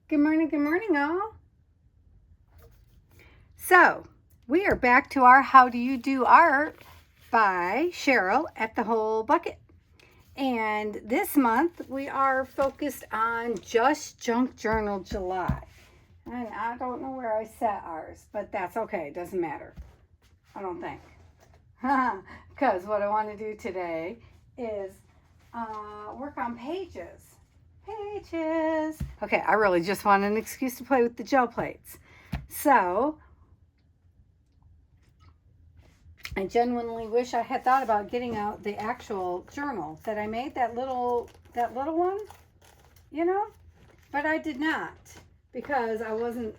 Good morning, all. So, we are back to our How Do You Do Art by Cheryl at the Whole Bucket. And this month, we are focused on Just Junk Journal July. And I don't know where I set ours, but that's okay. It doesn't matter. I don't think. Because what I want to do today is work on pages. Pages. Okay, I really just want an excuse to play with the gel plates. So, I genuinely wish I had thought about getting out the actual journal that I made, that little one, but I did not because I wasn't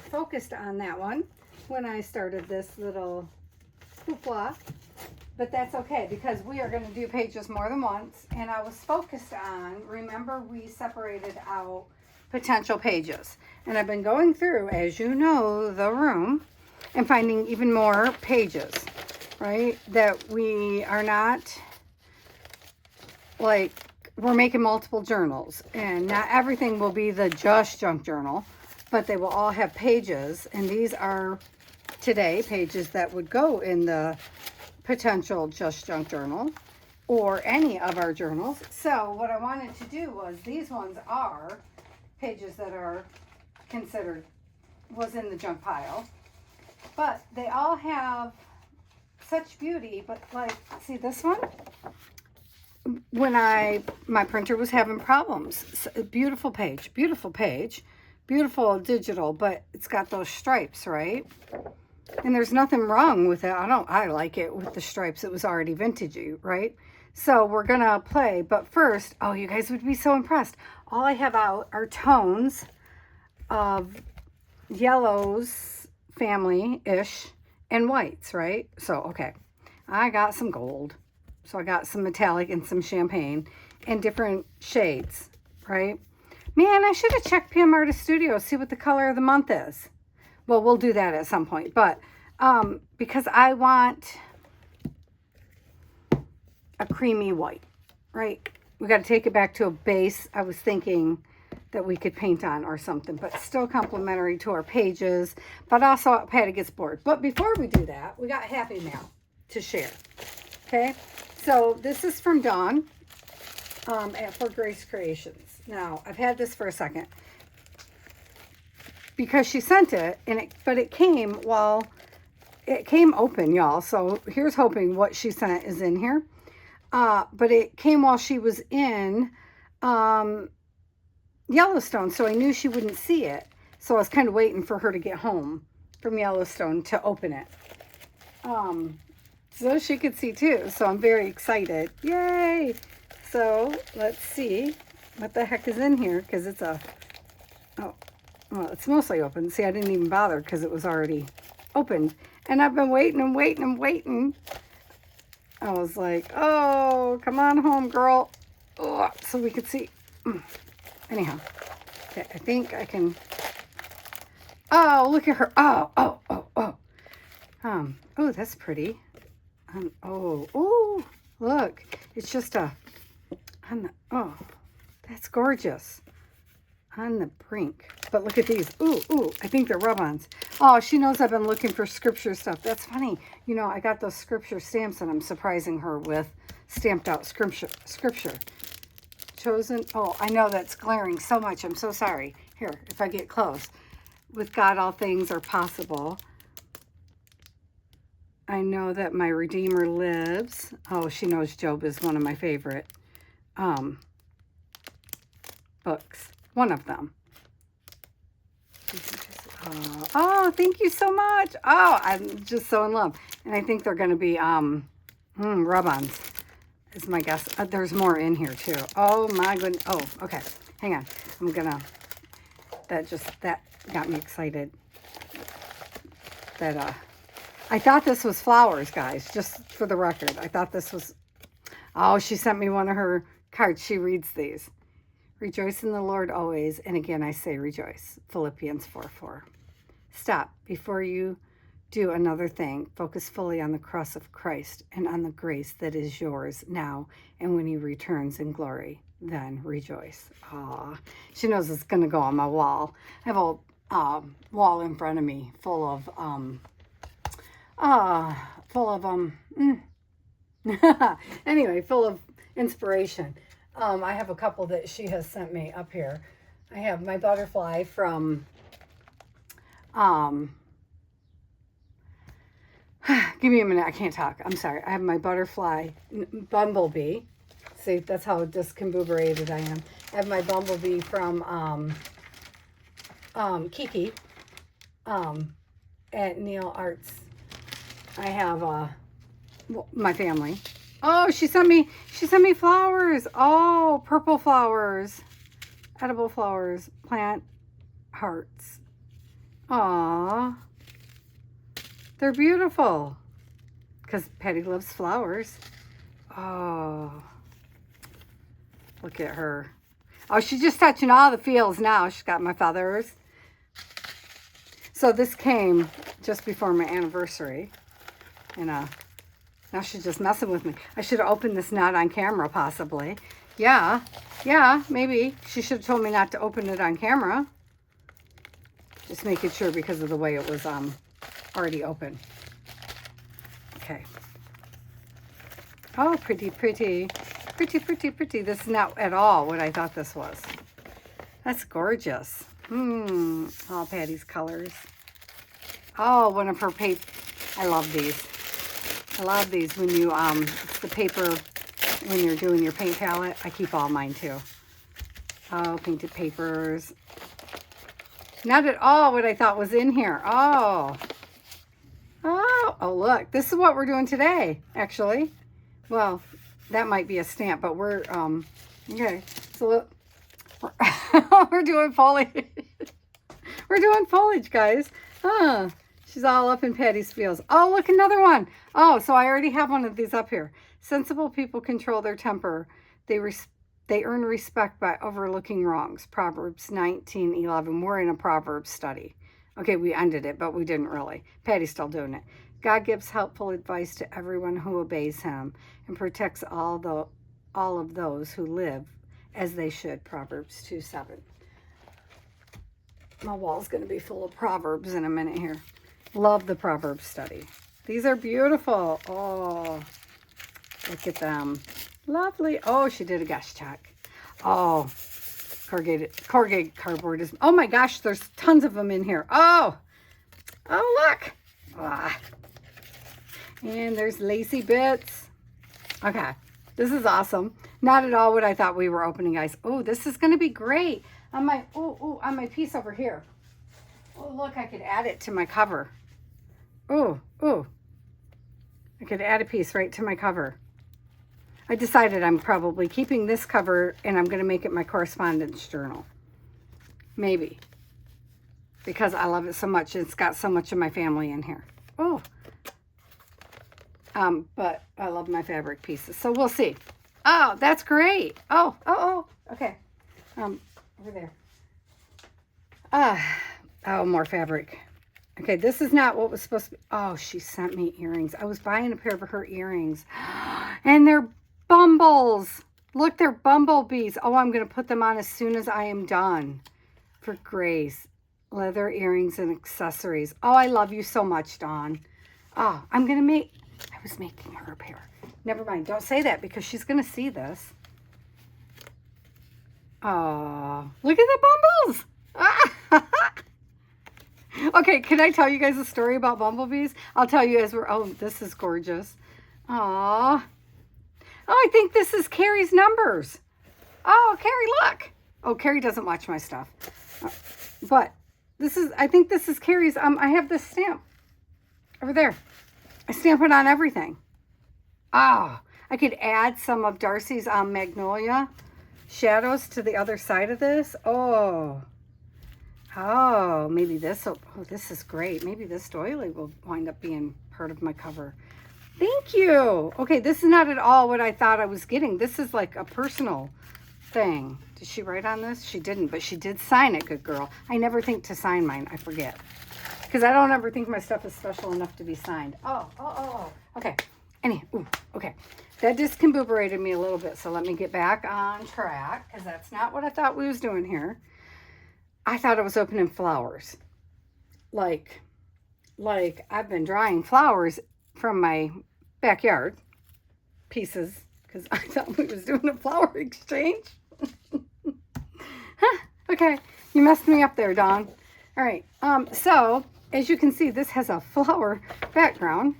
focused on that one when I started this little hoopla. But that's okay because we are going to do pages more than once, and I was focused on, remember we separated out potential pages, and I've been going through, as you know, the room and finding even more pages, right, that we are not, like, we're making multiple journals, and not everything will be the Just Junk Journal, but they will all have pages, and these are today pages that would go in the potential Just Junk Journal or any of our journals. So what I wanted to do was, these ones are pages that are considered was in the junk pile, but they all have such beauty. But like, see this one, when my printer was having problems, beautiful page, beautiful digital, but it's got those stripes, right? And there's nothing wrong with it. I like it with the stripes. It was already vintagey, right? So we're gonna play, but first, oh, you guys would be so impressed. All I have out are tones of yellows, family-ish, and whites, right? So, okay, I got some gold. So I got some metallic and some champagne and different shades, right? Man, I should have checked PM Artist Studio, see what the color of the month is. Well, we'll do that at some point, but because I want a creamy white, right? We got to take it back to a base. I was thinking that we could paint on or something, but still complimentary to our pages, but also Patty gets bored. But before we do that, we got Happy Mail to share, okay? So this is from Dawn for Grace Creations. Now, I've had this for a second, because she sent it, but it came open, y'all. So here's hoping what she sent is in here. But it came while she was in Yellowstone, so I knew she wouldn't see it. So I was kind of waiting for her to get home from Yellowstone to open it. So she could see too. So I'm very excited. Yay! So let's see what the heck is in here, because it's well, it's mostly open. See, I didn't even bother because it was already opened. And I've been waiting and waiting and waiting. I was like, oh, come on home, girl. Oh, so we could see. Anyhow, okay, I think I can. Oh, look at her. Oh. Oh, that's pretty. Oh, look. It's just oh, that's gorgeous. On the brink. But look at these. Ooh, I think they're rub-ons. Oh, she knows I've been looking for scripture stuff. That's funny. You know, I got those scripture stamps, and I'm surprising her with stamped out scripture. Chosen. Oh, I know that's glaring so much. I'm so sorry. Here, if I get close. With God, all things are possible. I know that my Redeemer lives. Oh, she knows Job is one of my favorite books. One of them. Oh, thank you so much. Oh, I'm just so in love. And I think they're going to be rub-ons is my guess. There's more in here too. Oh my goodness. Oh, okay. Hang on. I'm going to, that got me excited. That, I thought this was flowers, guys, just for the record. I thought this was, oh, she sent me one of her cards. She reads these. Rejoice in the Lord always, and again I say rejoice. Philippians 4:4. Stop before you do another thing. Focus fully on the cross of Christ and on the grace that is yours now and when he returns in glory. then rejoice. Aw, she knows it's going to go on my wall. I have a wall in front of me full of, anyway, full of inspiration. I have a couple that she has sent me up here. I have my butterfly from, give me a minute, I can't talk. I'm sorry. I have my butterfly, bumblebee. See, that's how discombobulated I am. I have my bumblebee from Kiki at Neil Arts. I have my family. Oh, she sent me flowers. Oh, purple flowers, edible flowers, plant hearts. Aw, they're beautiful because Patty loves flowers. Oh, look at her. Oh, she's just touching all the feels now. She's got my feathers. So this came just before my anniversary. And now she's just messing with me. I should have opened this not on camera, possibly. Yeah, maybe. She should have told me not to open it on camera. Just making sure because of the way it was already open. Okay. Oh, pretty. This is not at all what I thought this was. That's gorgeous. All Patty's colors. Oh, one of her paper. I love these. I love these when you, it's the paper when you're doing your paint palette. I keep all mine too. Oh, painted papers. Not at all what I thought was in here. Oh, look. This is what we're doing today, actually. Well, that might be a stamp, but we're, okay. So look, we're doing foliage. We're doing foliage, guys. She's all up in Patty's feels. Oh, look, another one. Oh, so I already have one of these up here. Sensible people control their temper. They earn respect by overlooking wrongs. Proverbs 19:11. We're in a Proverbs study. Okay, we ended it, but we didn't really. Patty's still doing it. God gives helpful advice to everyone who obeys him and protects all of those who live as they should. Proverbs 2:7. My wall's going to be full of Proverbs in a minute here. Love the Proverbs study. These are beautiful. Oh, look at them. Lovely. Oh, she did a gush check. Oh, corrugated cardboard is, oh my gosh, there's tons of them in here. Oh, look. And there's lacy bits. Okay, this is awesome. Not at all what I thought we were opening, guys. Oh, this is going to be great. On my, on my piece over here. Oh, look, I could add it to my cover. Oh, I could add a piece right to my cover. I decided I'm probably keeping this cover and I'm going to make it my correspondence journal. Maybe. Because I love it so much. It's got so much of my family in here. Oh. But I love my fabric pieces. So we'll see. Oh, that's great. Oh. Okay. Over there. Oh, more fabric. Okay, this is not what was supposed to be. Oh, she sent me earrings. I was buying a pair of her earrings. And they're bumbles. Look, they're bumblebees. Oh, I'm going to put them on as soon as I am done. For Grace. Leather earrings and accessories. Oh, I love you so much, Dawn. Oh, I was making her a pair. Never mind. Don't say that because she's going to see this. Oh, look at the bumbles. Okay, can I tell you guys a story about bumblebees? I'll tell you as we're, oh, this is gorgeous. Aw. Oh, I think this is Carrie's numbers. Oh, Carrie, look. Oh, Carrie doesn't watch my stuff. But I think this is Carrie's, I have this stamp over there. I stamp it on everything. Oh, I could add some of Darcy's Magnolia shadows to the other side of this. Oh, maybe this will, this is great. Maybe this doily will wind up being part of my cover. Thank you. Okay, this is not at all what I thought I was getting. This is like a personal thing. Did she write on this? She didn't, but she did sign it, good girl. I never think to sign mine. I forget. Because I don't ever think my stuff is special enough to be signed. Oh. Okay. Okay. that discombobulated me a little bit. So let me get back on track, because that's not what I thought we was doing here. I thought I was opening flowers. Like I've been drying flowers from my backyard pieces, because I thought we was doing a flower exchange. Huh, okay, you messed me up there, Dawn. All right, so as you can see, this has a flower background.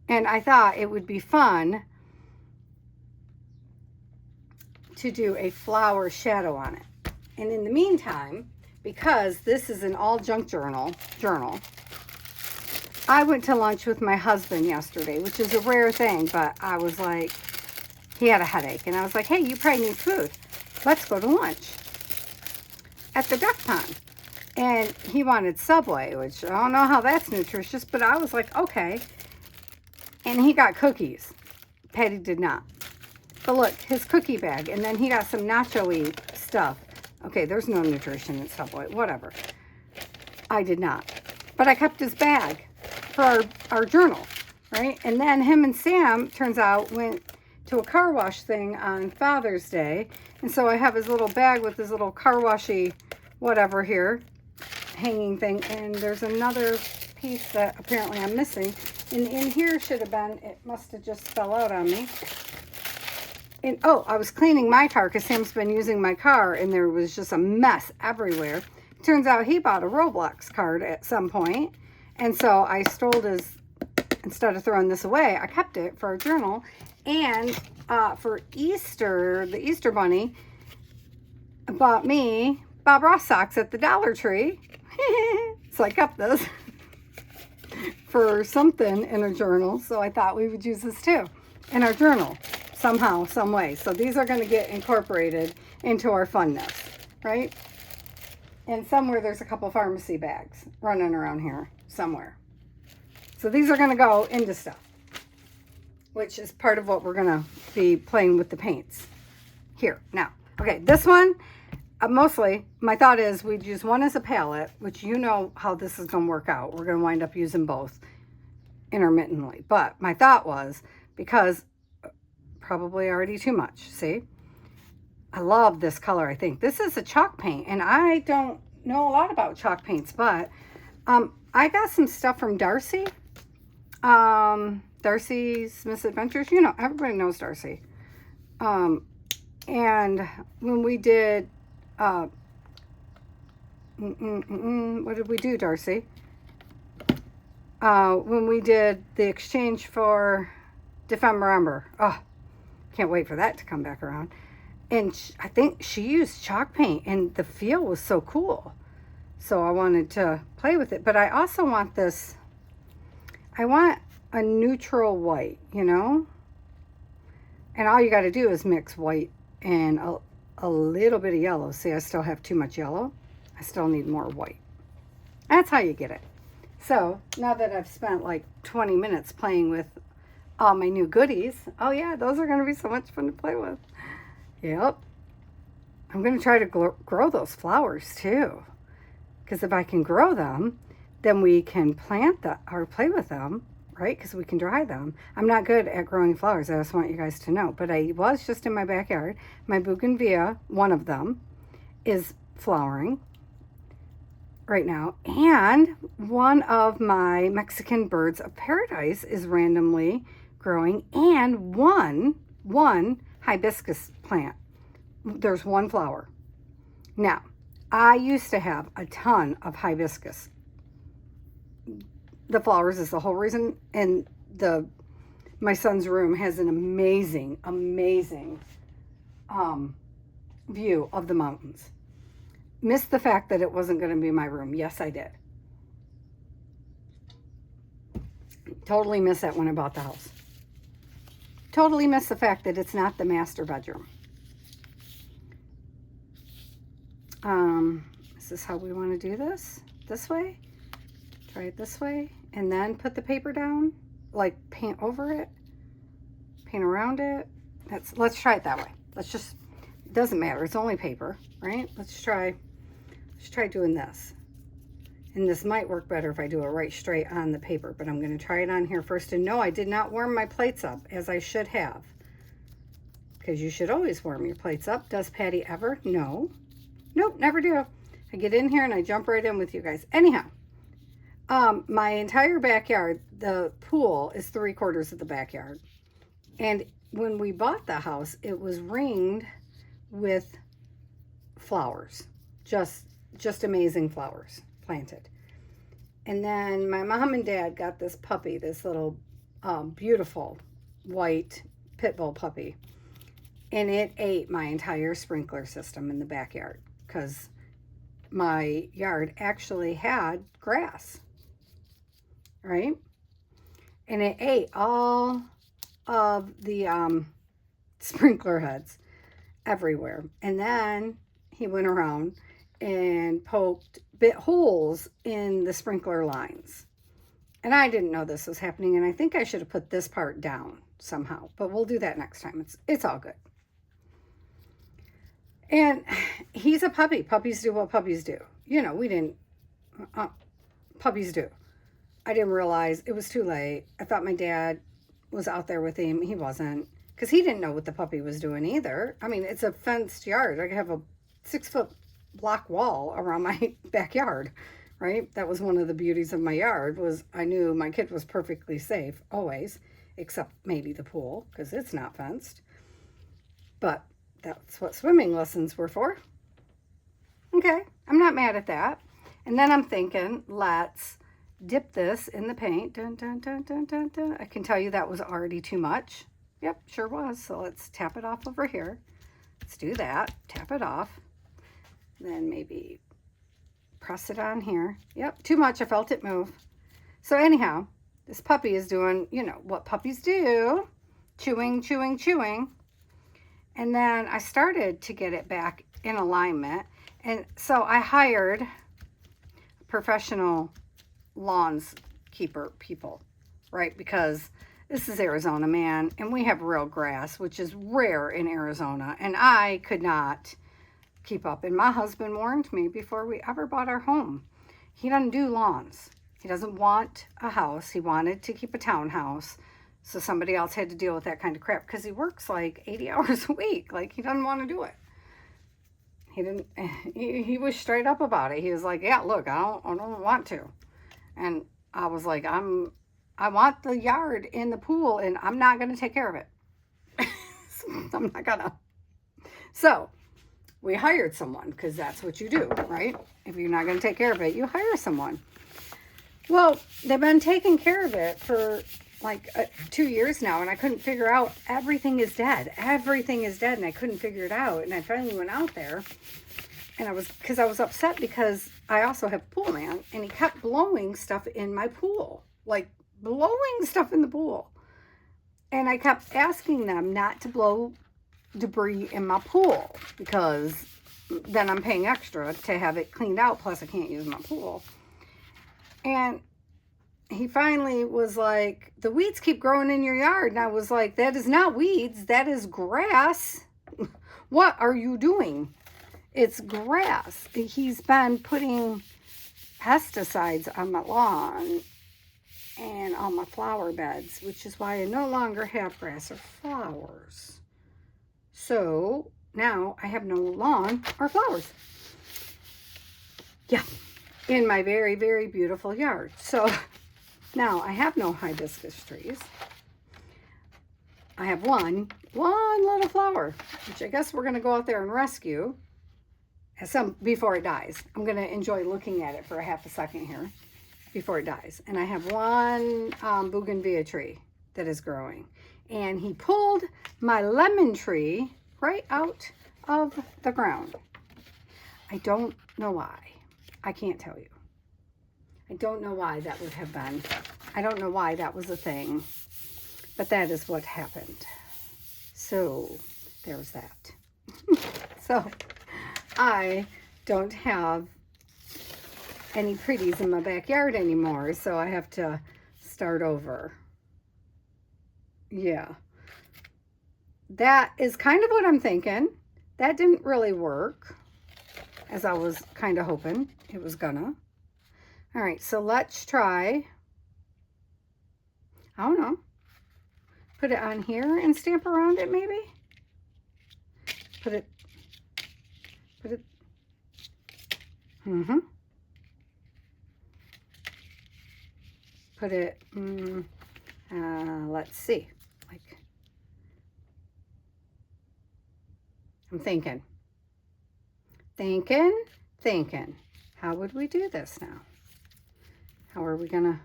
And I thought it would be fun to do a flower shadow on it. And in the meantime, because this is an all junk journal, I went to lunch with my husband yesterday, which is a rare thing, but I was like, he had a headache. And I was like, hey, you probably need food. Let's go to lunch at the duck pond. And he wanted Subway, which I don't know how that's nutritious, but I was like, okay. And he got cookies. Patty did not. But look, his cookie bag. And then he got some nacho-y stuff. Okay, there's no nutrition in Subway. Whatever. I did not. But I kept his bag for our journal, right? And then him and Sam, turns out, went to a car wash thing on Father's Day. And so I have his little bag with his little car washy whatever here, hanging thing. And there's another piece that apparently I'm missing. And in here should have been, it must have just fell out on me. And oh, I was cleaning my car because Sam's been using my car and there was just a mess everywhere. Turns out he bought a Roblox card at some point. And so I stole his, instead of throwing this away, I kept it for a journal. And for Easter, the Easter Bunny bought me Bob Ross socks at the Dollar Tree. So I kept this for something in a journal. So I thought we would use this too in our journal somehow, some way. So these are going to get incorporated into our funness, right? And somewhere there's a couple pharmacy bags running around here somewhere. So these are going to go into stuff, which is part of what we're going to be playing with the paints here. Now, okay, this one, mostly, my thought is we'd use one as a palette, which you know how this is going to work out. We're going to wind up using both intermittently. But my thought was, because probably already too much, see? I love this color, I think. This is a chalk paint, and I don't know a lot about chalk paints, but I got some stuff from Darcy. Darcy's Misadventures. You know, everybody knows Darcy. And when we did, what did we do, Darcy? When we did the exchange for Defember. Oh, can't wait for that to come back around. And I think she used chalk paint, and the feel was so cool. So I wanted to play with it. But I also want this, I want a neutral white, you know? And all you got to do is mix white and a little bit of yellow. See, I still have too much yellow. I still need more white. That's how you get it. So now that I've spent like 20 minutes playing with all my new goodies, oh yeah, those are going to be so much fun to play with. Yep. I'm going to try to grow those flowers too. Because if I can grow them, then we can plant them or play with them, right? Because we can dry them. I'm not good at growing flowers. I just want you guys to know. But I was just in my backyard. My bougainvillea, one of them, is flowering right now. And one of my Mexican birds of paradise is randomly growing. And one hibiscus plant. There's one flower. Now, I used to have a ton of hibiscus. The flowers is the whole reason. And my son's room has an amazing view of the mountains. Missed the fact that it wasn't going to be my room. Yes, I did. Totally missed that when I bought the house. Totally missed the fact that it's not the master bedroom. Is this how we want to do this? This way? Try it this way. And then put the paper down. Like paint over it. Paint around it. Let's try it that way. It doesn't matter. It's only paper, right? Let's try doing this. And this might work better if I do it right straight on the paper, but I'm going to try it on here first. And no, I did not warm my plates up as I should have, because you should always warm your plates up. Does Patty ever? No. Nope, never do. I get in here and I jump right in with you guys. Anyhow, my entire backyard, the pool is 3/4 of the backyard. And when we bought the house, it was ringed with flowers, just amazing flowers planted. And then my mom and dad got this puppy, this little beautiful white pit bull puppy, and it ate my entire sprinkler system in the backyard, because my yard actually had grass, right? And it ate all of the sprinkler heads everywhere. And then he went around and bit holes in the sprinkler lines. And I didn't know this was happening, and I think I should have put this part down somehow, but we'll do that next time. It's all good. And he's a puppy. Puppies do what puppies do. You know, puppies do. I didn't realize it was too late. I thought my dad was out there with him. He wasn't, because he didn't know what the puppy was doing either. I mean, it's a fenced yard. I have a 6-foot block wall around my backyard, right? That was one of the beauties of my yard, was I knew my kid was perfectly safe always, except maybe the pool, because it's not fenced. But that's what swimming lessons were for. Okay, I'm not mad at that. And then I'm thinking, let's dip this in the paint. Dun, dun, dun, dun, dun, dun. I can tell you that was already too much. Yep, sure was. So let's tap it off over here. Let's do that. Tap it off. Then maybe press it on here. Yep, too much. I felt it move. So anyhow, this puppy is doing, you know, what puppies do. Chewing, chewing, chewing. And then I started to get it back in alignment. And so I hired professional lawns keeper people, right? Because this is Arizona, man, and we have real grass, which is rare in Arizona. And I could not keep up. And my husband warned me before we ever bought our home. He doesn't do lawns. He doesn't want a house. He wanted to keep a townhouse. So somebody else had to deal with that kind of crap, because he works like 80 hours a week. Like, he doesn't want to do it. He was straight up about it. He was like, yeah, look, I don't want to. And I was like, I want the yard in the pool, and I'm not going to take care of it. I'm not gonna. So we hired someone, because that's what you do, right? If you're not going to take care of it, you hire someone. Well, they've been taking care of it for like 2 years now, and I couldn't figure out. Everything is dead. Everything is dead, and I couldn't figure it out. And I finally went out there, and I was upset, because I also have a pool man, and he kept blowing stuff in my pool, like blowing stuff in the pool. And I kept asking them not to blow debris in my pool, because then I'm paying extra to have it cleaned out, plus I can't use my pool. And he finally was like, the weeds keep growing in your yard. And I was like, that is not weeds, that is grass. What are you doing? It's grass. He's been putting pesticides on my lawn and on my flower beds, which is why I no longer have grass or flowers. So now I have no lawn or flowers. Yeah, in my very, very beautiful yard. So now I have no hibiscus trees. I have one little flower, which I guess we're going to go out there and rescue before it dies. I'm going to enjoy looking at it for a half a second here before it dies. And I have one bougainvillea tree that is growing. And he pulled my lemon tree right out of the ground. I don't know why. I can't tell you. I don't know why that would have been. I don't know why that was a thing. But that is what happened. So there's that. So I don't have any pretties in my backyard anymore. So I have to start over. Yeah. That is kind of what I'm thinking. That didn't really work as I was kind of hoping it was gonna. All right, so let's try, I don't know, put it on here and stamp around it maybe? Put it, mm-hmm. Put it, let's see, like, I'm thinking. How would we do this now? How are we gonna?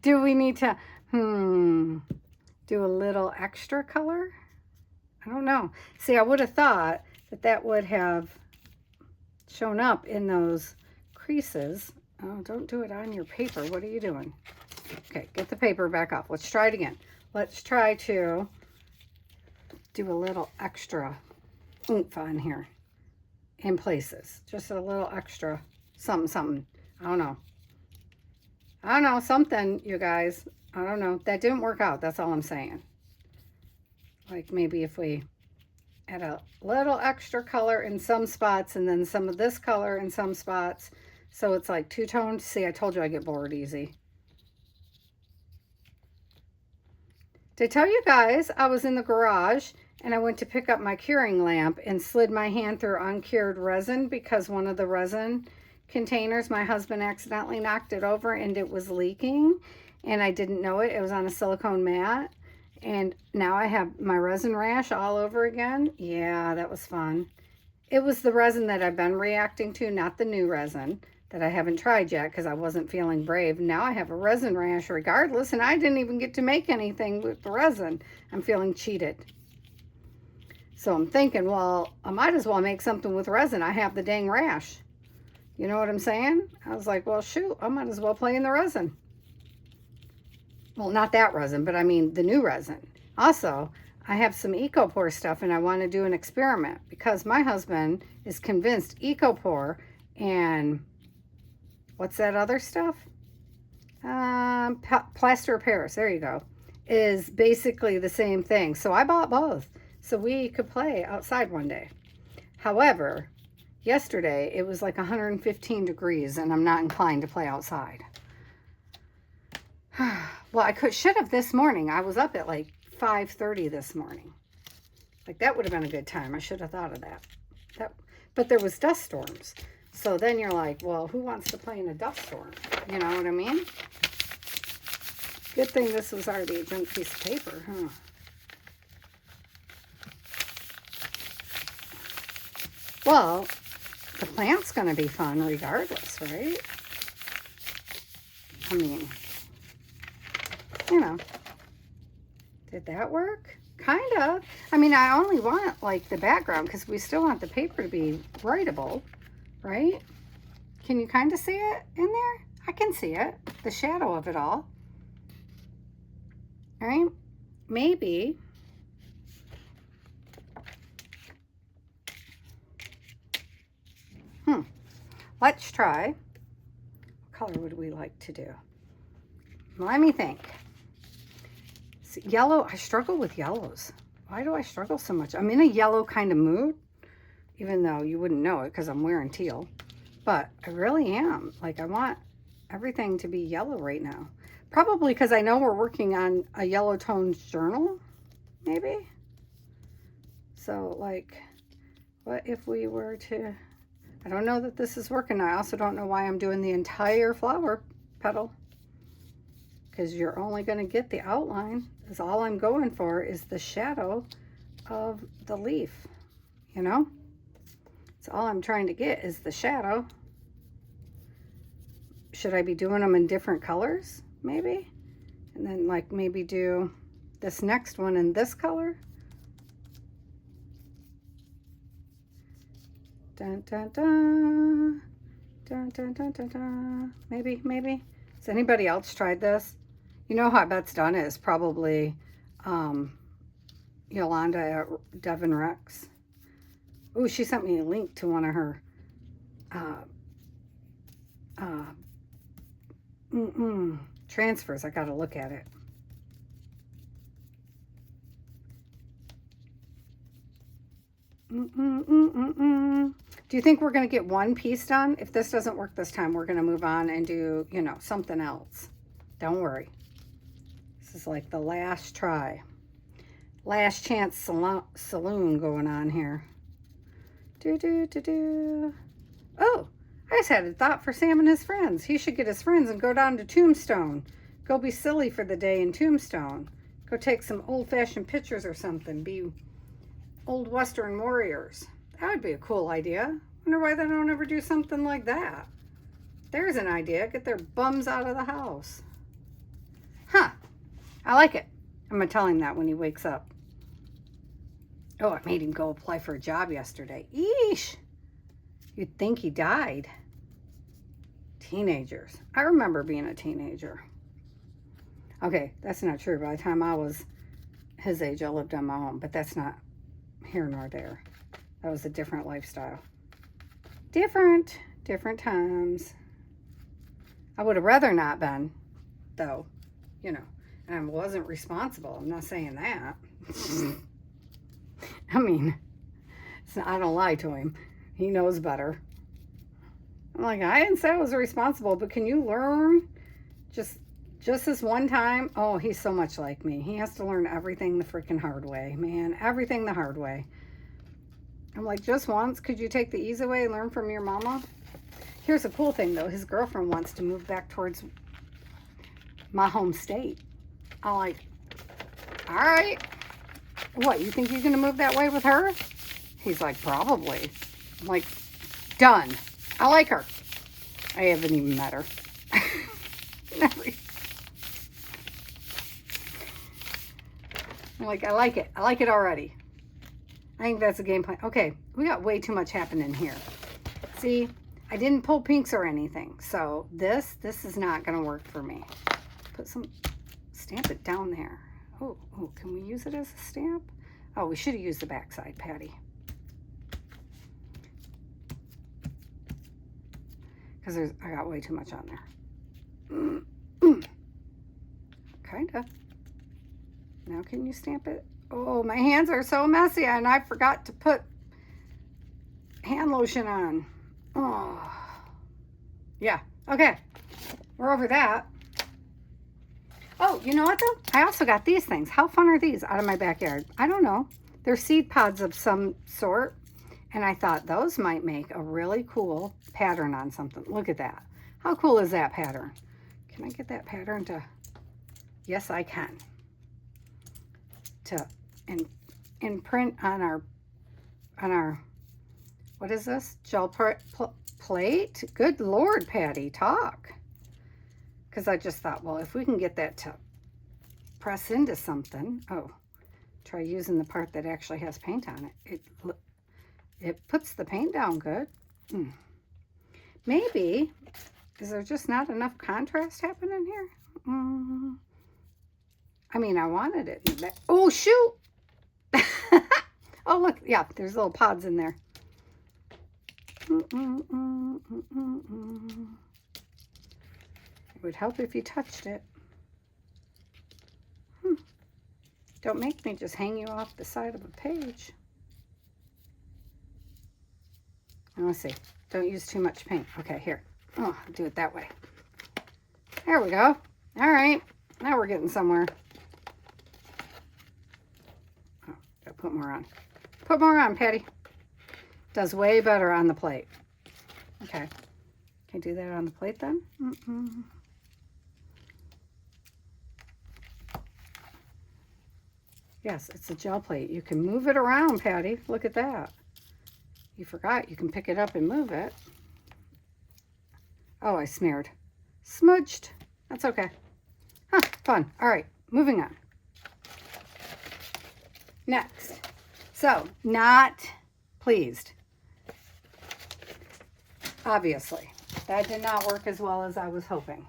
Do we need to, do a little extra color? I don't know. See, I would have thought that that would have shown up in those creases. Oh, don't do it on your paper. What are you doing? Okay, get the paper back off. Let's try it again. Let's try to do a little extra oomph on here in places. Just a little extra something. I don't know. Something, you guys. I don't know. That didn't work out. That's all I'm saying. Like maybe if we add a little extra color in some spots and then some of this color in some spots. So it's like two-toned. See, I told you I get bored easy. Did I tell you guys I was in the garage and I went to pick up my curing lamp and slid my hand through uncured resin because one of the resin containers, my husband accidentally knocked it over and it was leaking and I didn't know it. It was on a silicone mat and now I have my resin rash all over again. Yeah, that was fun. It was the resin that I've been reacting to, not the new resin that I haven't tried yet because I wasn't feeling brave. Now I have a resin rash regardless, and I didn't even get to make anything with the resin. I'm feeling cheated. So I'm thinking, well, I might as well make something with resin. I have the dang rash. You know what I'm saying? I was like, well, shoot, I might as well play in the resin. Well, not that resin, but I mean the new resin. Also, I have some EcoPore stuff, and I want to do an experiment because my husband is convinced EcoPore and what's that other stuff? Plaster of Paris, there you go, is basically the same thing. So I bought both so we could play outside one day. However, yesterday it was like 115 degrees and I'm not inclined to play outside. Well, I should have this morning. I was up at like 5:30 this morning. Like that would have been a good time. I should have thought of that. But there was dust storms. So then you're like, well, who wants to play in a dust storm? You know what I mean? Good thing this was already a junk piece of paper, huh? Well, the plant's going to be fun regardless, right? I mean, you know, did that work? Kind of. I mean, I only want like the background because we still want the paper to be writable. Right? Can you kind of see it in there? I can see it. The shadow of it all. All right? Maybe. Let's try. What color would we like to do? Let me think. See, yellow. I struggle with yellows. Why do I struggle so much? I'm in a yellow kind of mood. Even though you wouldn't know it because I'm wearing teal. But I really am. Like, I want everything to be yellow right now. Probably because I know we're working on a yellow toned journal, maybe. So, like, what if we were to... I don't know that this is working. I also don't know why I'm doing the entire flower petal. Because you're only going to get the outline. Because all I'm going for is the shadow of the leaf, you know? So all I'm trying to get is the shadow. Should I be doing them in different colors? Maybe. And then like maybe do this next one in this color. Dun, dun, dun. Dun, dun, dun, dun, dun. Maybe. Has anybody else tried this? You know how I bet's done it is probably Yolanda at Devon Rex. Oh, she sent me a link to one of her transfers. I got to look at it. Do you think we're going to get one piece done? If this doesn't work this time, we're going to move on and do, you know, something else. Don't worry. This is like the last try. Last chance saloon going on here. Oh, I just had a thought for Sam and his friends. He should get his friends and go down to Tombstone. Go be silly for the day in Tombstone. Go take some old-fashioned pictures or something. Be old Western warriors. That would be a cool idea. Wonder why they don't ever do something like that. There's an idea. Get their bums out of the house. Huh. I like it. I'm going to tell him that when he wakes up. Oh, I made him go apply for a job yesterday. Eesh. You'd think he died. Teenagers. I remember being a teenager. Okay, that's not true. By the time I was his age, I lived on my own. But that's not here nor there. That was a different lifestyle. Different times. I would have rather not been, though, you know. And I wasn't responsible. I'm not saying that. I mean, I don't lie to him. He knows better. I'm like, I didn't say I was responsible, but can you learn just this one time? Oh, he's so much like me. He has to learn everything the freaking hard way, man. Everything the hard way. I'm like, just once, could you take the easy way and learn from your mama? Here's a cool thing, though. His girlfriend wants to move back towards my home state. I'm like, all right. What, you think you're going to move that way with her? He's like, probably. I'm like, done. I like her. I haven't even met her. I'm like, I like it. I like it already. I think that's a game plan. Okay, we got way too much happening here. See, I didn't pull pinks or anything. So this is not going to work for me. Put some, stamp it down there. Oh, can we use it as a stamp? Oh, we should have used the backside, Patty. Because I got way too much on there. Kinda. Now can you stamp it? Oh, my hands are so messy and I forgot to put hand lotion on. Oh. Yeah, okay. We're over that. Oh, you know what though? I also got these things. How fun are these out of my backyard? I don't know. They're seed pods of some sort. And I thought those might make a really cool pattern on something. Look at that. How cool is that pattern? Can I get that pattern to... Yes, I can. To imprint on our, what is this? Gel plate? Good Lord, Patty, talk. Because I just thought, well, if we can get that to press into something. Oh, try using the part that actually has paint on it. It puts the paint down good. Maybe, is there just not enough contrast happening here? I mean, I wanted it in the back. Oh, shoot. Oh, look. Yeah, there's little pods in there. It would help if you touched it. Don't make me just hang you off the side of a page. Now, let's see. Don't use too much paint. Okay, here. Oh, I'll do it that way. There we go. All right. Now we're getting somewhere. Oh, gotta put more on. Put more on, Patty. Does way better on the plate. Okay. Can I do that on the plate then? Yes, it's a gel plate. You can move it around, Patty. Look at that. You forgot you can pick it up and move it. Oh, I smeared. Smudged. That's okay. Huh, fun. All right, moving on. Next. So, not pleased. Obviously. That did not work as well as I was hoping.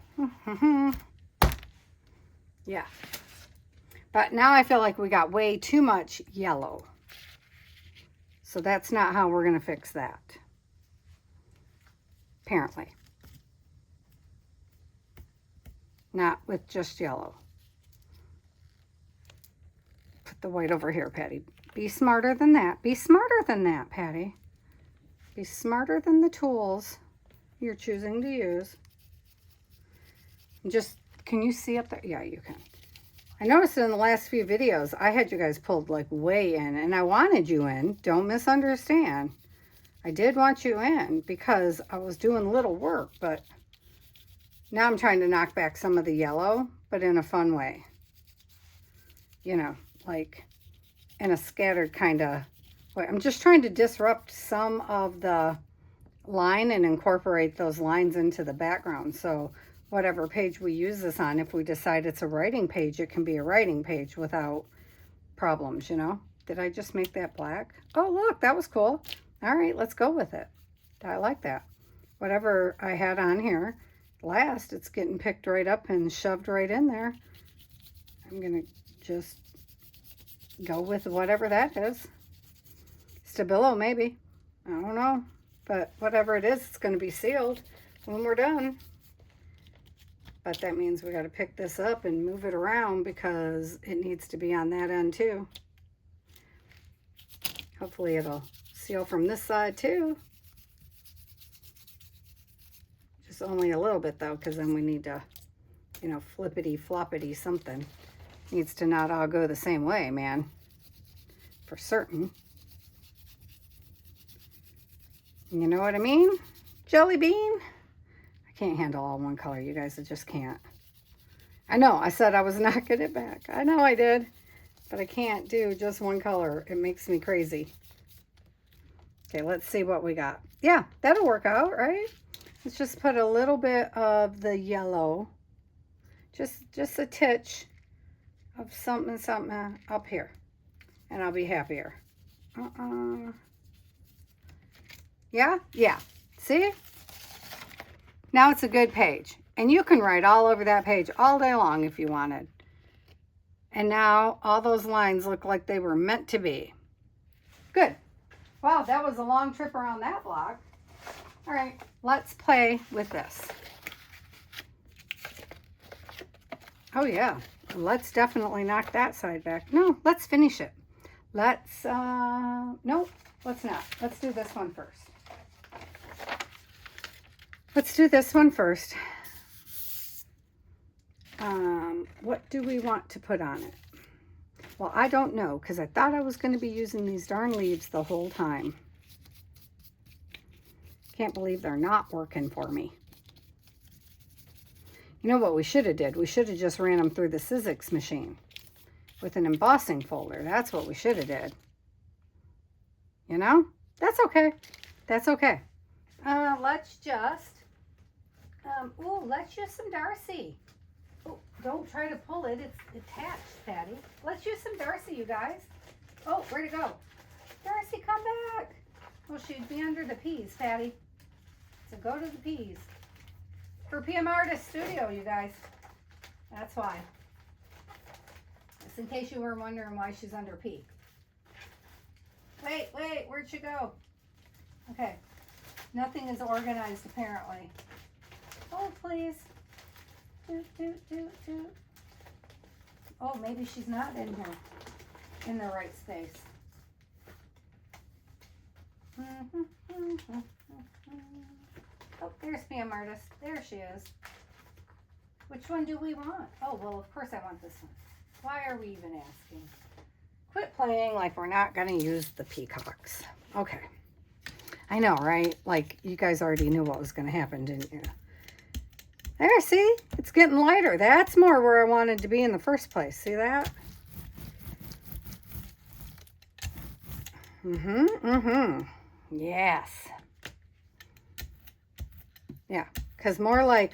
Yeah. But now I feel like we got way too much yellow. So that's not how we're going to fix that. Apparently. Not with just yellow. Put the white over here, Patty. Be smarter than that. Be smarter than that, Patty. Be smarter than the tools you're choosing to use. Just, can you see up there? Yeah, you can. I noticed in the last few videos, I had you guys pulled like way in, and I wanted you in. Don't misunderstand. I did want you in because I was doing little work, but now I'm trying to knock back some of the yellow, but in a fun way. You know, like in a scattered kind of way. I'm just trying to disrupt some of the line and incorporate those lines into the background. So whatever page we use this on, if we decide it's a writing page, it can be a writing page without problems, you know. Did I just make that black? Oh, look, that was cool. All right, let's go with it. I like that. Whatever I had on here last, it's getting picked right up and shoved right in there. I'm gonna just go with whatever that is. Stabilo, maybe. I don't know. But whatever it is, it's going to be sealed when we're done. But that means we got to pick this up and move it around because it needs to be on that end too. Hopefully it'll seal from this side too. Just only a little bit though, because then we need to, you know, flippity floppity something. Needs to not all go the same way, man. For certain. You know what I mean? Jelly bean? I can't handle all one color, you guys. I just can't. I know, I said I was knocking it back. I know I did. But I can't do just one color. It makes me crazy. Okay, let's see what we got. Yeah, that'll work out, right? Let's just put a little bit of the yellow. Just a titch of something up here. And I'll be happier. Yeah? Yeah. See? Now it's a good page. And you can write all over that page all day long if you wanted. And now all those lines look like they were meant to be. Good. Wow, that was a long trip around that block. All right, let's play with this. Oh yeah, let's definitely knock that side back. No, let's finish it. Let's, nope, let's not. Let's do this one first. Let's do this one first. What do we want to put on it? Well, I don't know, because I thought I was going to be using these darn leaves the whole time. Can't believe they're not working for me. You know what we should have did? We should have just ran them through the Sizzix machine with an embossing folder. That's what we should have did. You know? That's okay. That's okay. Let's just... ooh, let's use some Darcy. Oh, don't try to pull it. It's attached, Patty. Let's use some Darcy, you guys. Oh, where'd it go? Darcy, come back. Well, she'd be under the peas, Patty. So go to the peas. For PM Artist Studio, you guys. That's why. Just in case you were wondering why she's under P. Wait, where'd she go? Okay. Nothing is organized, apparently. Oh, please. Oh, maybe she's not in here. In the right space. Oh, there's PM Artist. There she is. Which one do we want? Oh, well, of course I want this one. Why are we even asking? Quit playing like we're not going to use the peacocks. Okay. I know, right? Like, you guys already knew what was going to happen, didn't you? There, see? It's getting lighter. That's more where I wanted to be in the first place. See that? Yes. Yeah, because more like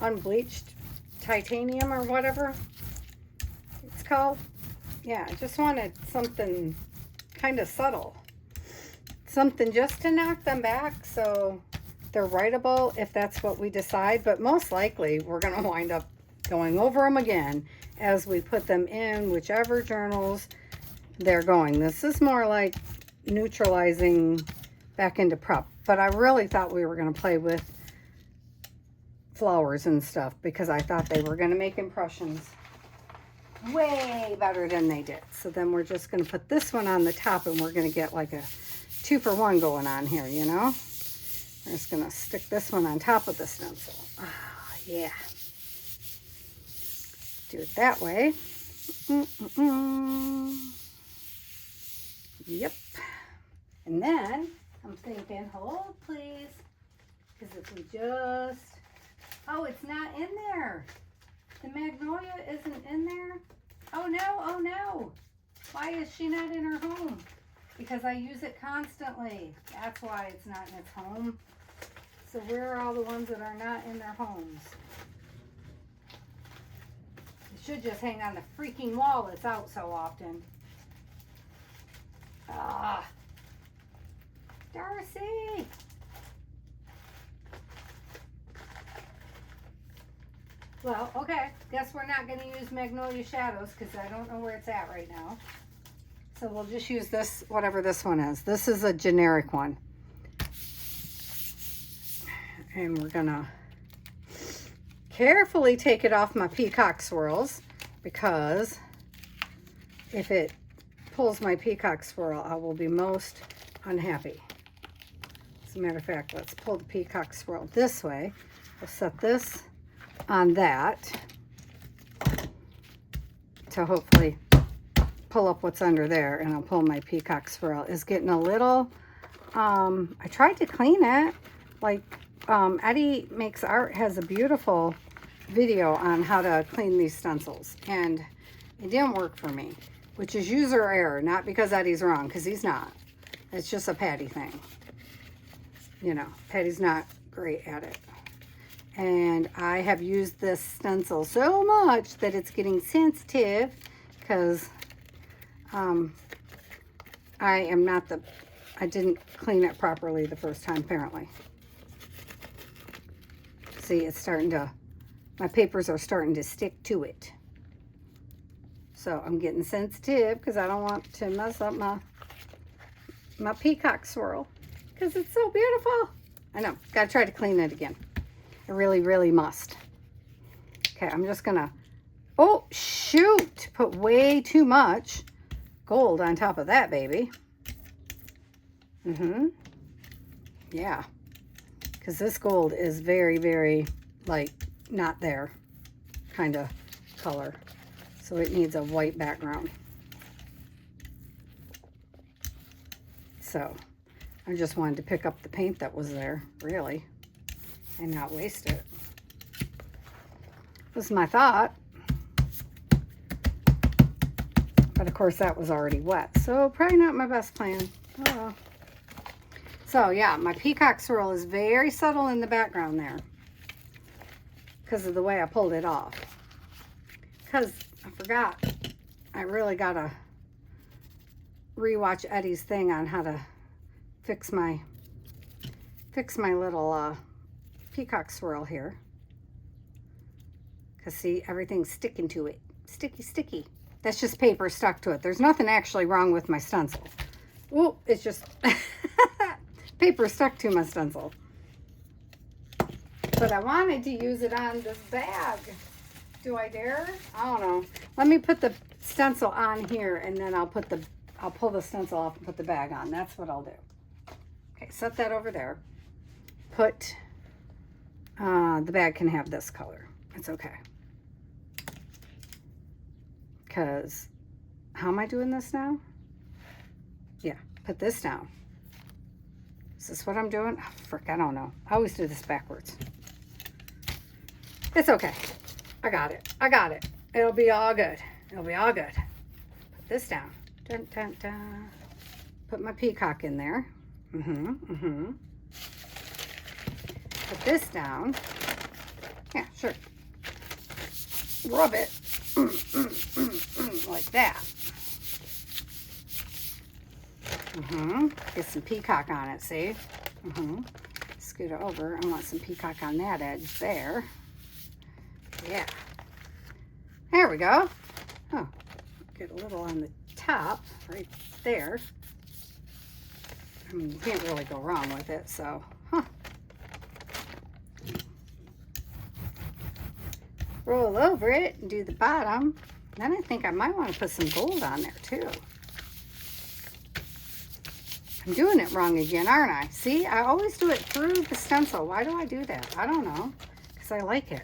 unbleached titanium or whatever it's called. Yeah, I just wanted something kind of subtle. Something just to knock them back so they're writable if that's what we decide. But most likely we're going to wind up going over them again as we put them in whichever journals they're going. This is more like neutralizing back into prep. But I really thought we were going to play with flowers and stuff because I thought they were going to make impressions way better than they did. So then we're just going to put this one on the top and we're going to get like a 2-for-1 going on here, you know? I'm just gonna stick this one on top of the stencil. Ah, yeah. Do it that way. Yep. And then I'm thinking, hold please, because if we just, oh, it's not in there. The magnolia isn't in there. Oh no, oh no. Why is she not in her home? Because I use it constantly. That's why it's not in its home. So where are all the ones that are not in their homes? It should just hang on the freaking wall. It's out so often. Ah, Darcy. Well, okay. Guess we're not going to use Magnolia Shadows because I don't know where it's at right now. So we'll just use this, whatever this one is. This is a generic one. And we're going to carefully take it off my peacock swirls, because if it pulls my peacock swirl, I will be most unhappy. As a matter of fact, let's pull the peacock swirl this way. We'll set this on that to hopefully pull up what's under there, and I'll pull my peacock swirl. It's getting a little, I tried to clean it, like Eddie Makes Art has a beautiful video on how to clean these stencils, and it didn't work for me, which is user error, not because Eddie's wrong, because he's not. It's just a Patty thing. You know, Patty's not great at it. And I have used this stencil so much that it's getting sensitive, because I didn't clean it properly the first time, apparently. See, it's starting to, my papers are starting to stick to it. So I'm getting sensitive because I don't want to mess up my peacock swirl, because it's so beautiful. I know, gotta try to clean it again. I really, really must. Okay, I'm just gonna, oh shoot, put way too much gold on top of that baby. Yeah, because this gold is very, very, like, not there kind of color. So it needs a white background. So I just wanted to pick up the paint that was there, really, and not waste it. Was my thought. But of course that was already wet, so probably not my best plan. Oh well. So yeah, my peacock swirl is very subtle in the background there because of the way I pulled it off. Because I forgot, I really gotta rewatch Eddie's thing on how to fix my little peacock swirl here. Because see, everything's sticking to it. Sticky, sticky. That's just paper stuck to it. There's nothing actually wrong with my stencil. Ooh, it's just paper stuck to my stencil. But I wanted to use it on this bag. Do I dare? I don't know. Let me put the stencil on here, and then I'll pull the stencil off and put the bag on. That's what I'll do. Okay, set that over there. Put, the bag can have this color. It's okay. Because, how am I doing this now? Yeah, put this down. Is this what I'm doing? Oh, frick, I don't know. I always do this backwards. It's okay. I got it. I got it. It'll be all good. It'll be all good. Put this down. Dun, dun, dun. Put my peacock in there. Put this down. Yeah, sure. Rub it. Like that. Get some peacock on it, see? Scoot it over. I want some peacock on that edge there. Yeah. There we go. Oh, get a little on the top right there. I mean, you can't really go wrong with it, so, Roll over it and do the bottom. Then I think I might want to put some gold on there too. I'm doing it wrong again, aren't I? See, I always do it through the stencil. Why do I do that? I don't know. Because I like it.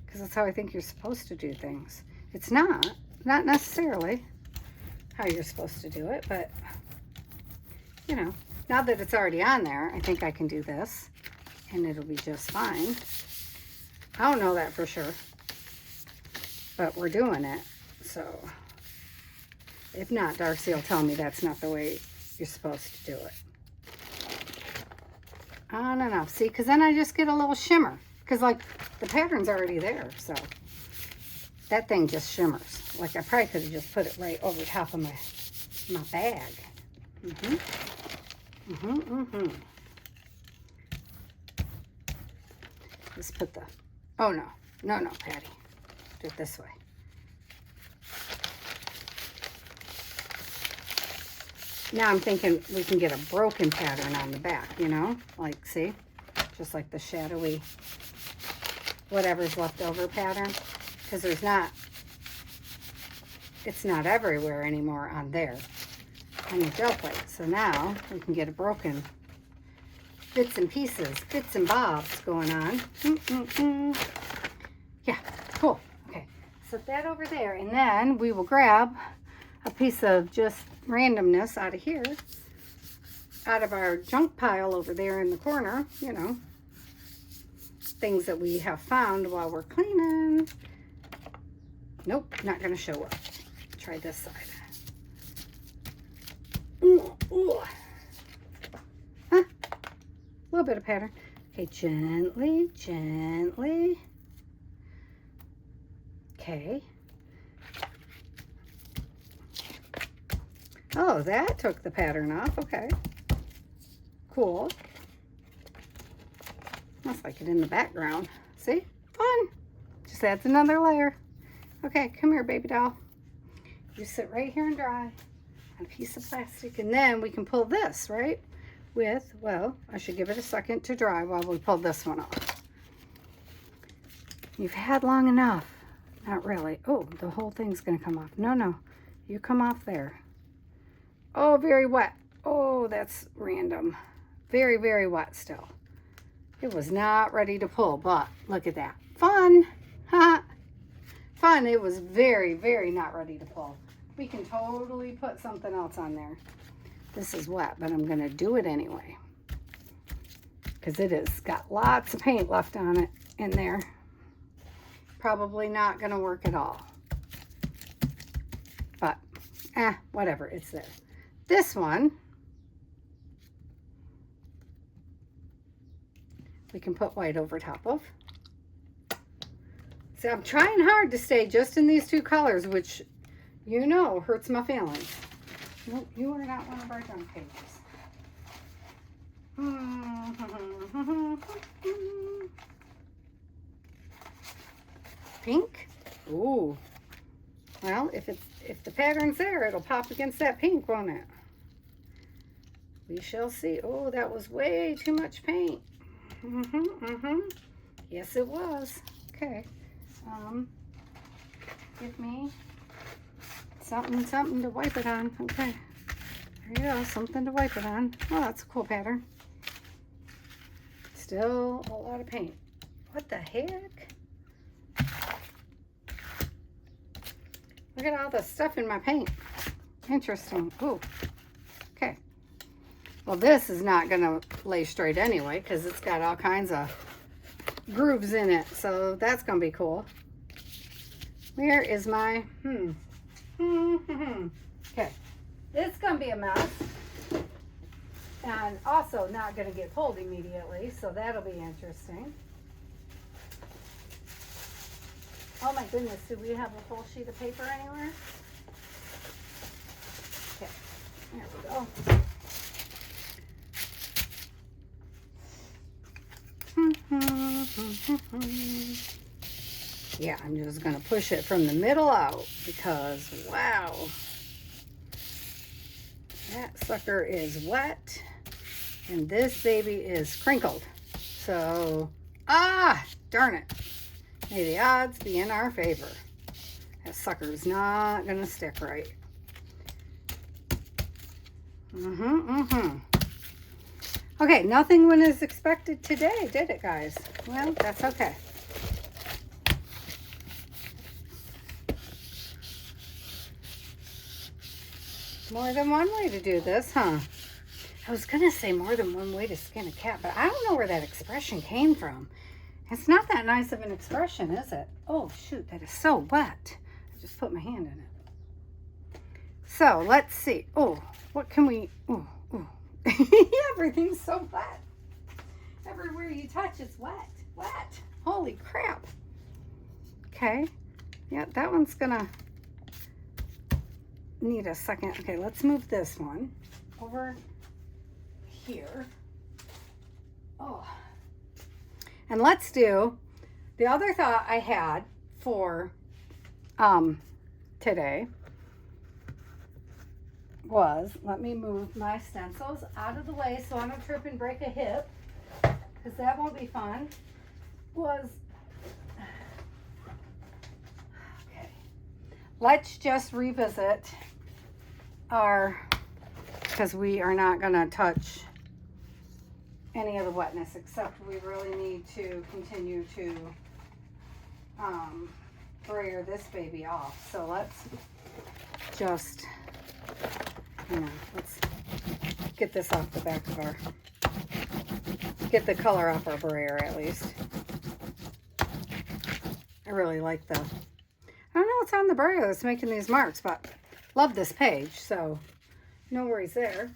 Because that's how I think you're supposed to do things. It's not necessarily how you're supposed to do it, but, you know, now that it's already on there, I think I can do this, and it'll be just fine. I don't know that for sure, but we're doing it, so if not, Darcy will tell me that's not the way you're supposed to do it. On and off. See, because then I just get a little shimmer. Because, like, the pattern's already there, so that thing just shimmers. Like, I probably could have just put it right over top of my bag. Just put the... Oh, no. No, Patty. Do it this way. Now I'm thinking we can get a broken pattern on the back, you know? Like, see? Just like the shadowy, whatever's left over pattern. Because there's not, it's not everywhere anymore on there, on the gel plate. So now we can get a broken bits and pieces, bits and bobs going on. Yeah, cool. Okay, set that over there. And then we will grab a piece of just randomness out of here, out of our junk pile over there in the corner, you know, things that we have found while we're cleaning. Nope, not gonna show up. Try this side. Ooh. Huh? A little bit of pattern. Okay, gently. Okay. Oh, that took the pattern off. Okay. Cool. Must like it in the background. See? Fun. Just adds another layer. Okay, come here, baby doll. You sit right here and dry on a piece of plastic. And then we can pull this, right? With, well, I should give it a second to dry while we pull this one off. You've had long enough. Not really. Oh, the whole thing's going to come off. No. You come off there. Oh, very wet. Oh, that's random. Very, very wet still. It was not ready to pull, but look at that. Fun. Ha. Fun. It was very, very not ready to pull. We can totally put something else on there. This is wet, but I'm going to do it anyway. Because it has got lots of paint left on it in there. Probably not going to work at all. But, whatever. It's there. This one, we can put white over top of. See, I'm trying hard to stay just in these two colors, which, you know, hurts my feelings. Nope, you are not one of our junk pages. Pink? Ooh. Well, if the pattern's there, it'll pop against that pink, won't it? We shall see. Oh, that was way too much paint. Yes, it was. Okay. Give me something to wipe it on. Okay. There you go. Something to wipe it on. Oh, that's a cool pattern. Still a lot of paint. What the heck? Look at all the stuff in my paint. Interesting. Ooh. Okay. Well, this is not going to lay straight anyway because it's got all kinds of grooves in it. So that's going to be cool. Where is my... Okay. It's going to be a mess. And also not going to get pulled immediately. So that'll be interesting. Oh my goodness, do we have a whole sheet of paper anywhere? Okay, there we go. Yeah, I'm just going to push it from the middle out because, wow, that sucker is wet and this baby is crinkled. So, darn it. May the odds be in our favor. That sucker's not going to stick right. Okay, nothing went as expected today, did it, guys? Well, that's okay. More than one way to do this, huh? I was going to say more than one way to skin a cat, but I don't know where that expression came from. It's not that nice of an expression, is it? Oh, shoot, that is so wet. I just put my hand in it. So, let's see. Oh, what can we... Oh, oh. Everything's so wet. Everywhere you touch is wet. Wet. Holy crap. Okay. Yeah, that one's going to need a second. Okay, let's move this one over here. Oh, and let's do the other thought I had for today was, let me move my stencils out of the way so I don't trip and break a hip, because that won't be fun. Was, okay, let's just revisit our, because we are not going to touch any of the wetness, except we really need to continue to brayer this baby off. So let's just, let's get this off the back of our, get the color off our brayer at least. I really like the, I don't know what's on the brayer that's making these marks, but love this page, so no worries there.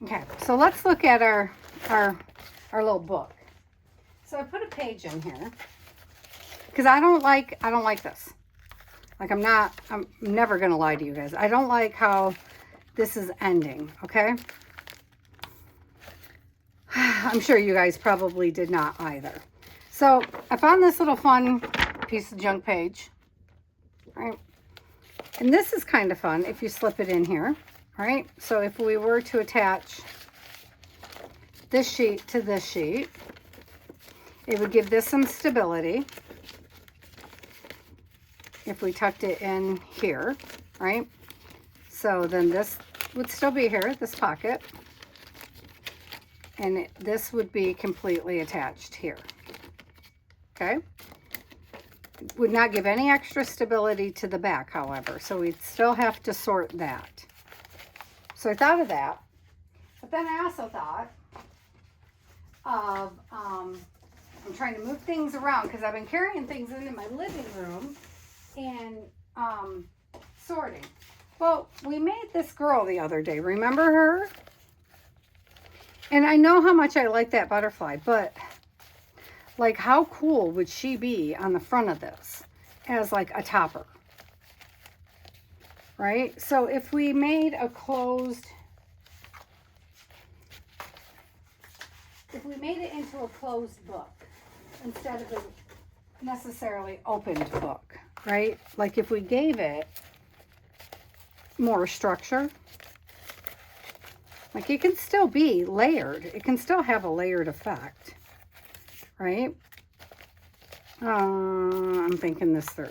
Okay, so let's look at our little book. So I put a page in here because I don't like this. Like, I'm never gonna lie to you guys. I don't like how this is ending, okay? I'm sure you guys probably did not either. So I found this little fun piece of junk page, right? And this is kind of fun if you slip it in here, right? So if we were to attach this sheet to this sheet, it would give this some stability if we tucked it in here, right? So then this would still be here, this pocket, and this would be completely attached here, okay? Would not give any extra stability to the back, however, so we'd still have to sort that. So I thought of that, but then I also thought of, I'm trying to move things around because I've been carrying things into my living room and sorting. Well, we made this girl the other day, remember her? And I know how much I like that butterfly, but like, how cool would she be on the front of this as like a topper, right? So if we made a closed, if we made it into a closed book instead of a necessarily opened book, right? Like if we gave it more structure, like it can still be layered. It can still have a layered effect, right? I'm thinking this through.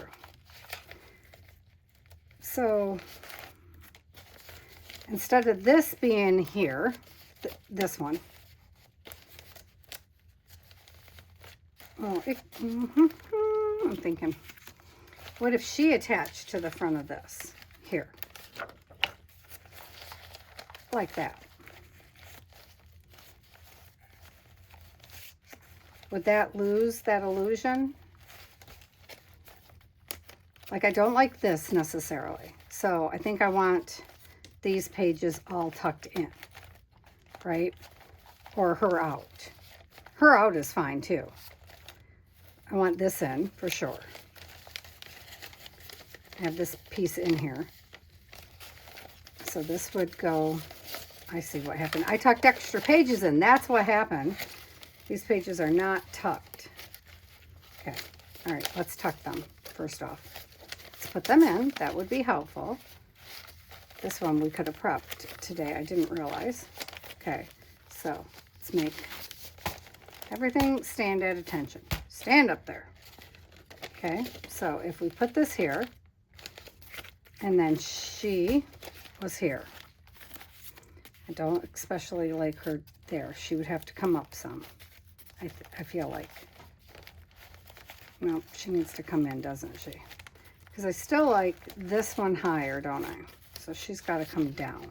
So instead of this being here, this one, I'm thinking, what if she attached to the front of this here, like that? Would that lose that illusion? Like, I don't like this necessarily. So I think I want these pages all tucked in, right? Or her out. Her out is fine too. I want this in for sure. I have this piece in here. So this would go, I see what happened. I tucked extra pages in. That's what happened. These pages are not tucked. Okay, all right, let's tuck them first off. Let's put them in, that would be helpful. This one we could have prepped today, I didn't realize. Okay, so let's make everything stand at attention. Stand up there. Okay, so if we put this here, And then she was here. I don't especially like her there. She would have to come up some, I feel like. No, she needs to come in, doesn't she? Because I still like this one higher, don't I? So she's got to come down.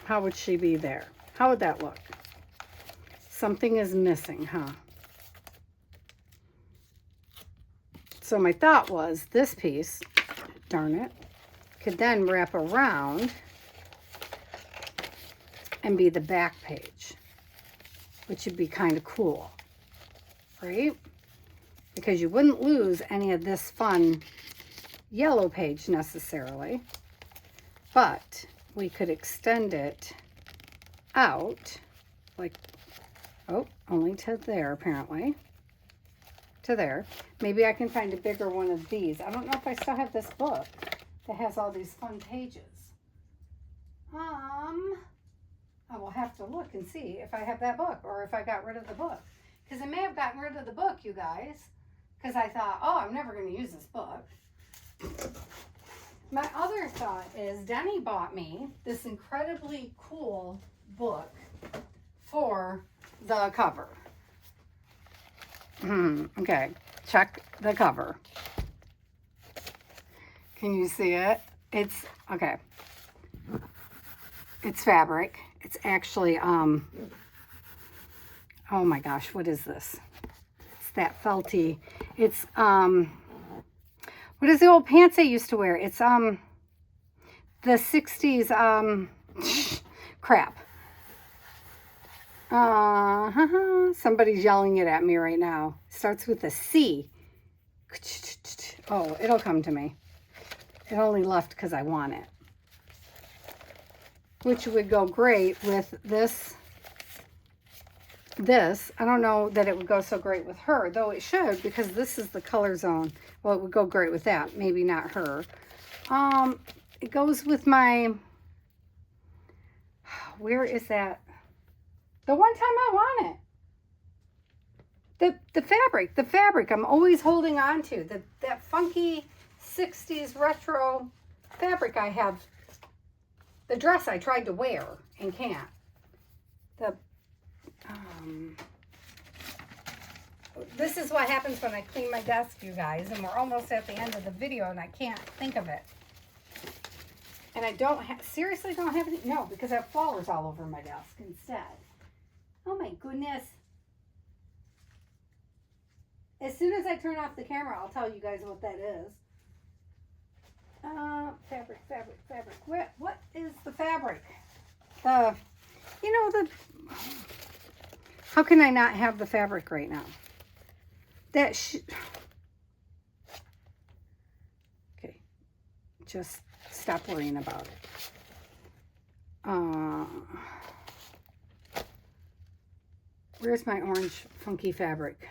How would she be there? How would that look? Something is missing, huh? So my thought was this piece, darn it, could then wrap around and be the back page, which would be kind of cool, right? Because you wouldn't lose any of this fun yellow page necessarily, but we could extend it out like, oh, only to there apparently, to there. Maybe I can find a bigger one of these. I don't know if I still have this book that has all these fun pages. I will have to look and see if I have that book or if I got rid of the book. Because I may have gotten rid of the book, you guys. Because I thought, oh, I'm never going to use this book. My other thought is Denny bought me this incredibly cool book for the cover. Okay, check the cover. Can you see it? It's, okay. It's fabric. It's actually, oh my gosh, what is this? It's that felty. It's, what is the old pants I used to wear? It's, the 60s, crap. Somebody's yelling it at me right now. Starts with a C. Oh, it'll come to me. It only left because I want it. Which would go great with this. I don't know that it would go so great with her, though it should, because this is the color zone. Well, it would go great with that. Maybe not her. It goes with my, where is that? The one time I want it. The fabric I'm always holding on to. That funky 60s retro fabric I have. The dress I tried to wear and can't. This is what happens when I clean my desk, you guys, and we're almost at the end of the video and I can't think of it. And I seriously don't have any, no, because I have flowers all over my desk instead. Oh my goodness. As soon as I turn off the camera, I'll tell you guys what that is. Fabric. What is the fabric? How can I not have the fabric right now? Okay, just stop worrying about it. Where's my orange funky fabric?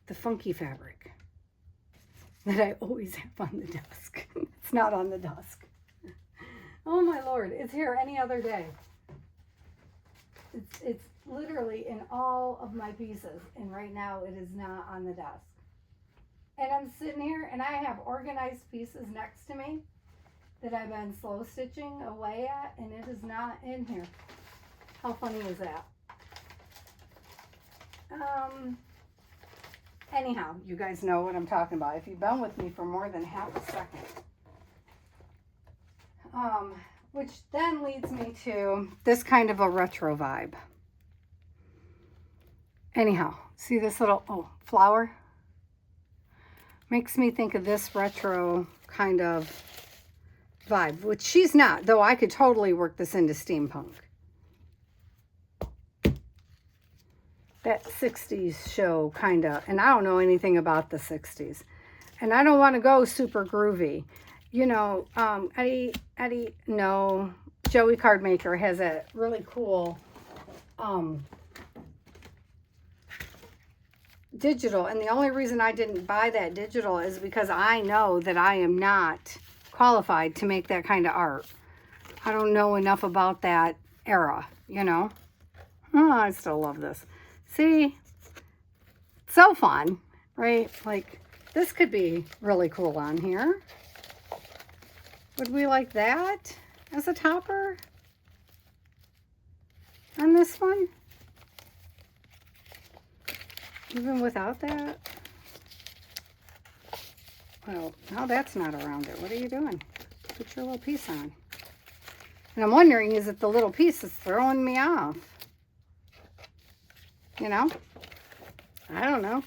The funky fabric that I always have on the desk. It's not on the desk. Oh my Lord, it's here any other day. It's literally in all of my pieces, and right now it is not on the desk. And I'm sitting here and I have organized pieces next to me that I've been slow stitching away at, and it is not in here. How funny is that? Anyhow, you guys know what I'm talking about if you've been with me for more than half a second. Which then leads me to this kind of a retro vibe. Anyhow, see this little, flower? Makes me think of this retro kind of vibe, which she's not, though I could totally work this into steampunk. That 60s show kind of, and I don't know anything about the 60s. And I don't want to go super groovy. You know, Joey Cardmaker has a really cool digital, and the only reason I didn't buy that digital is because I know that I am not qualified to make that kind of art. I don't know enough about that era, you know. Oh, I still love this. See, So fun, right? Like, this could be really cool on here. Would we like that as a topper on this one? Even without that? Well, now that's not around it. What are you doing? Put your little piece on. And I'm wondering, is it the little piece that's throwing me off? You know? I don't know.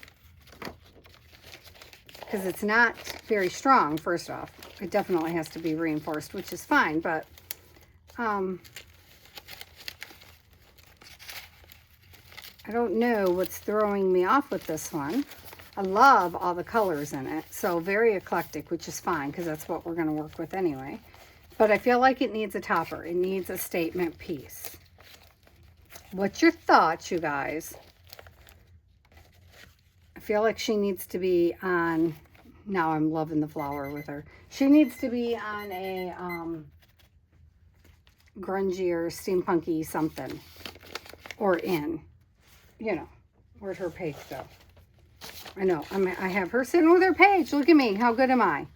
Because it's not very strong, first off. It definitely has to be reinforced, which is fine, but I don't know what's throwing me off with this one. I love all the colors in it, so very eclectic, which is fine because that's what we're going to work with anyway. But I feel like it needs a topper. It needs a statement piece. What's your thoughts, you guys? I feel like she needs to be on, now I'm loving the flower with her. She needs to be on a grungy or steampunky something. Or in, you know, where'd her page go? I know, I have her sitting with her page. Look at me, how good am I?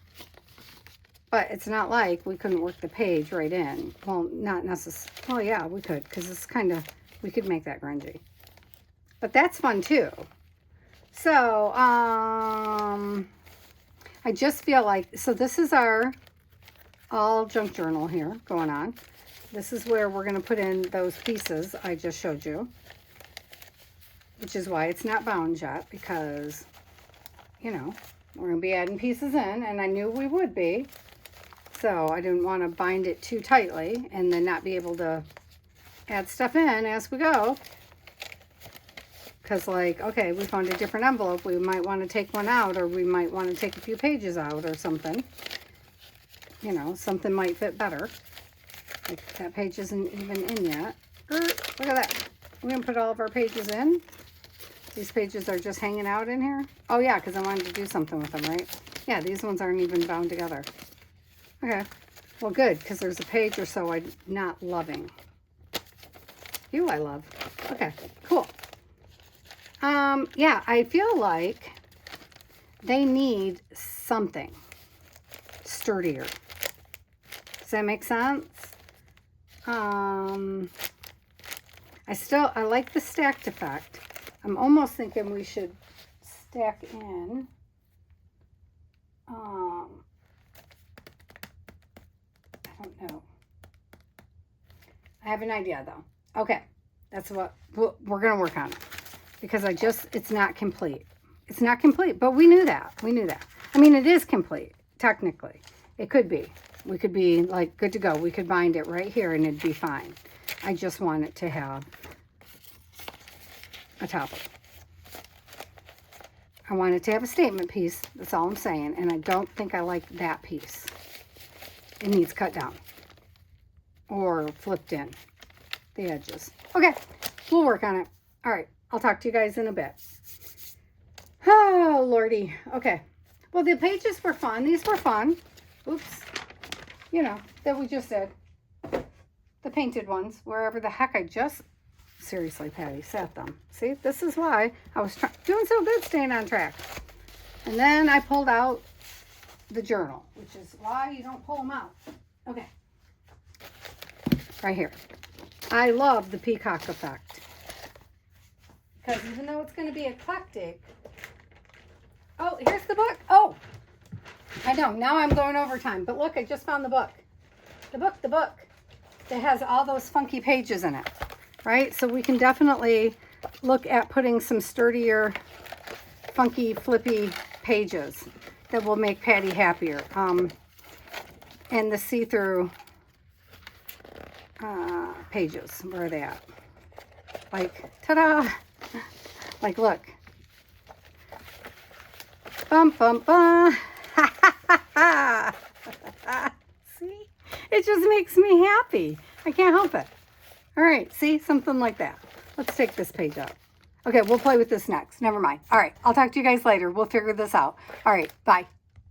But it's not like we couldn't work the page right in. Well, not necessarily. Well, yeah, we could, because it's kind of, we could make that grungy. But that's fun too. So, I just feel like, so this is our all junk journal here going on. This is where we're going to put in those pieces I just showed you. Which is why it's not bound yet, because, you know, we're going to be adding pieces in, and I knew we would be. So I didn't want to bind it too tightly and then not be able to add stuff in as we go. Because, like, okay, we found a different envelope. We might want to take one out, or we might want to take a few pages out or something. You know, something might fit better. Like, that page isn't even in yet. Look at that. We're going to put all of our pages in. These pages are just hanging out in here. Oh, yeah, because I wanted to do something with them, right? Yeah, these ones aren't even bound together. Okay. Well, good, because there's a page or so I'm not loving. You I love. Okay, cool. Yeah, I feel like they need something sturdier. Does that make sense? I like the stacked effect. I'm almost thinking we should stack in I don't know. I have an idea though. Okay, that's what we're going to work on it, because it's not complete. It's not complete, but we knew that. We knew that. I mean, it is complete, technically. It could be. We could be like good to go. We could bind it right here and it'd be fine. I just want it to have a topper. I want it to have a statement piece. That's all I'm saying. And I don't think I like that piece. It needs cut down or flipped in the edges. Okay, we'll work on it. All right, I'll talk to you guys in a bit. Oh, Lordy. Okay. Well, the pages were fun. These were fun. Oops. You know, that we just did. The painted ones, wherever the heck I just, seriously, Patty, set them. See, this is why I was doing so good staying on track. And then I pulled out the journal, which is why you don't pull them out. Okay. Right here. I love the peacock effect. Because even though it's going to be eclectic. Oh, here's the book. Oh, I know. Now I'm going overtime. But look, I just found the book. The book. That has all those funky pages in it. Right? So we can definitely look at putting some sturdier, funky, flippy pages that will make Patty happier. And the see-through pages. Where are they at? Like, ta-da! Like, look. Bum, bum, bum. Ha, ha, ha, ha. See? It just makes me happy. I can't help it. All right, see? Something like that. Let's take this page out. Okay, we'll play with this next. Never mind. All right, I'll talk to you guys later. We'll figure this out. All right, bye.